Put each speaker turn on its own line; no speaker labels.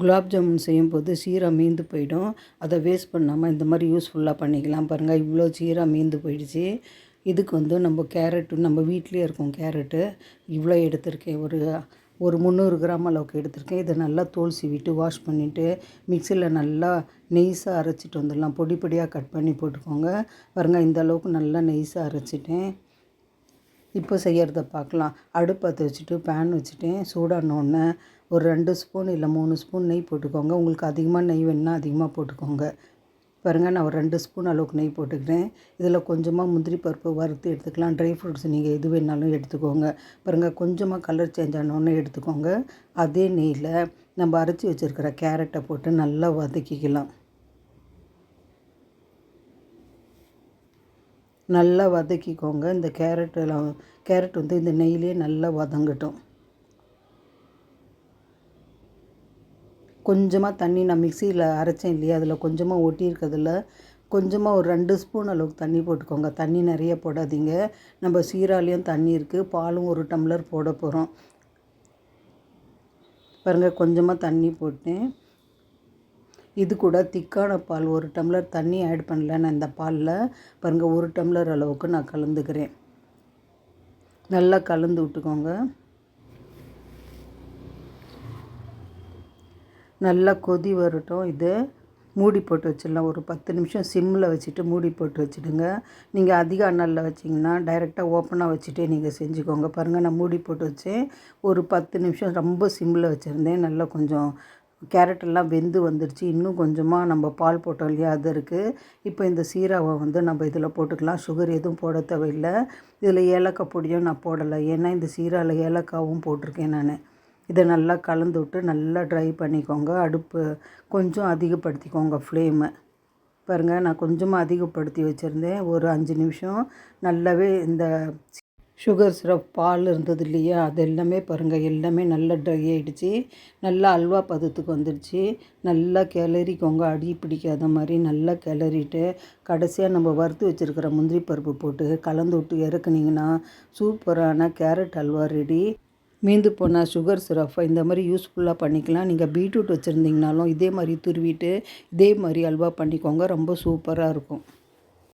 குலாப் ஜாமுன் செய்யும்போது சீரா மீந்து போயிடும். அதை வேஸ்ட் பண்ணாமல் இந்த மாதிரி யூஸ்ஃபுல்லாக பண்ணிக்கலாம். பாருங்கள், இவ்வளோ சீரா மீந்து போயிடுச்சு. இதுக்கு நம்ம கேரட்டு நம்ம வீட்டிலே இருக்கும் கேரட்டு இவ்வளோ எடுத்திருக்கேன். ஒரு 300 கிராம் அளவுக்கு எடுத்திருக்கேன். இதை நல்லா தோல் சீவிட்டு வாஷ் பண்ணிவிட்டு மிக்சியில் நல்லா நெய்ஸாக அரைச்சிட்டு வந்துடலாம். பொடி பொடியாக கட் பண்ணி போட்டுக்கோங்க. பாருங்கள், இந்த அளவுக்கு நல்லா நெய்ஸாக அரைச்சிட்டேன். இப்போ செய்கிறத பார்க்கலாம். அடுப்பு பற்ற வச்சுட்டு பேன் வச்சுட்டேன். சூடானோடனே ஒரு 2 ஸ்பூன் இல்லை 3 ஸ்பூன் நெய் போட்டுக்கோங்க. உங்களுக்கு அதிகமாக நெய் வேணுன்னா அதிகமாக போட்டுக்கோங்க. பாருங்கள், நான் ஒரு 2 ஸ்பூன் அளவுக்கு நெய் போட்டுக்கிறேன். இதில் கொஞ்சமாக முந்திரி பருப்பு வறுத்து எடுத்துக்கலாம். ட்ரை ஃப்ரூட்ஸ் நீங்கள் எது வேணாலும் எடுத்துக்கோங்க. பாருங்கள், கொஞ்சமாக கலர் சேஞ்ச் ஆனோடனே எடுத்துக்கோங்க. அதே நெய்யில் நம்ம அரைச்சி வச்சுருக்கிற கேரட்டை போட்டு நல்லா வதக்கிக்கலாம். நல்லா வதக்கிக்கோங்க. இந்த கேரட் இந்த நெய்யிலே நல்லா வதங்கட்டும். கொஞ்சமாக தண்ணி நான் மிக்சியில் அரைச்சேன் இல்லையா, அதில் கொஞ்சமாக ஒட்டியிருக்கிறதுல கொஞ்சமாக ஒரு 2 ஸ்பூன் அளவுக்கு தண்ணி போட்டுக்கோங்க. தண்ணி நிறைய போடாதீங்க. நம்ம சீராலையும் தண்ணி இருக்குது, பாலும் 1 டம்ளர் போட போகிறோம். பாருங்கள், கொஞ்சமாக தண்ணி போட்டேன். இது கூட திக்கான பால் 1 டம்ளர் தண்ணி ஆட் பண்ணல நான் இந்த பாலில். பாருங்கள், 1 டம்ளர் அளவுக்கு நான் கலந்துக்கிறேன். நல்லா கலந்து விட்டுக்கோங்க. நல்லா கொதி வரட்டும். இது மூடி போட்டு வச்சிடலாம். ஒரு 10 நிமிஷம் சிம்மில் வச்சுட்டு மூடி போட்டு வச்சுடுங்க. நீங்கள் அதிக அனலில் வச்சிங்கன்னா டைரெக்டாக ஓப்பனாக வச்சுட்டே நீங்கள் செஞ்சுக்கோங்க. பாருங்கள், நான் மூடி போட்டு வச்சேன். ஒரு 10 நிமிஷம் ரொம்ப சிம்மில் வச்சுருந்தேன். நல்லா கொஞ்சம் கேரட்டெல்லாம் வெந்து வந்துடுச்சு. இன்னும் கொஞ்சமாக நம்ம பால் போட்டோம் இல்லையா, அது இருக்குது. இப்போ இந்த சீராவை நம்ம இதில் போட்டுக்கலாம். சுகர் எதுவும் போட தேவையில்லை. இதில் ஏலக்காய் பொடியும் நான் போடலை, ஏன்னா இந்த சீராவில் ஏலக்காவும் போட்டிருக்கேன் நான். இதை நல்லா கலந்து விட்டு நல்லா ட்ரை பண்ணிக்கோங்க. அடுப்பு கொஞ்சம் அதிகப்படுத்திக்கோங்க ஃப்ளேமை. பாருங்கள், நான் கொஞ்சமாக அதிகப்படுத்தி வச்சுருந்தேன். ஒரு 5 நிமிஷம் நல்லாவே இந்த சுகர் சிரப் பால் இருந்தது இல்லையா, அது எல்லாமே பாருங்கள் எல்லாமே நல்லா ட்ரை ஆகிடுச்சு. நல்லா அல்வா பதத்துக்கு வந்துடுச்சு. நல்லா கிளறிக்கோங்க. அடி பிடிக்காத மாதிரி நல்லா கிளறிட்டு கடைசியாக நம்ம வறுத்து வச்சுருக்கிற முந்திரி பருப்பு போட்டு கலந்து விட்டு இறக்குனிங்கன்னா சூப்பரான கேரட் அல்வா ரெடி. மீந்து போனால் சுகர் சிரப்பை இந்த மாதிரி யூஸ்ஃபுல்லாக பண்ணிக்கலாம். நீங்கள் பீட்ரூட் வச்சுருந்தீங்கனாலும் இதே மாதிரி துருவிட்டு இதே மாதிரி அல்வா பண்ணிக்கோங்க. ரொம்ப சூப்பராக இருக்கும்.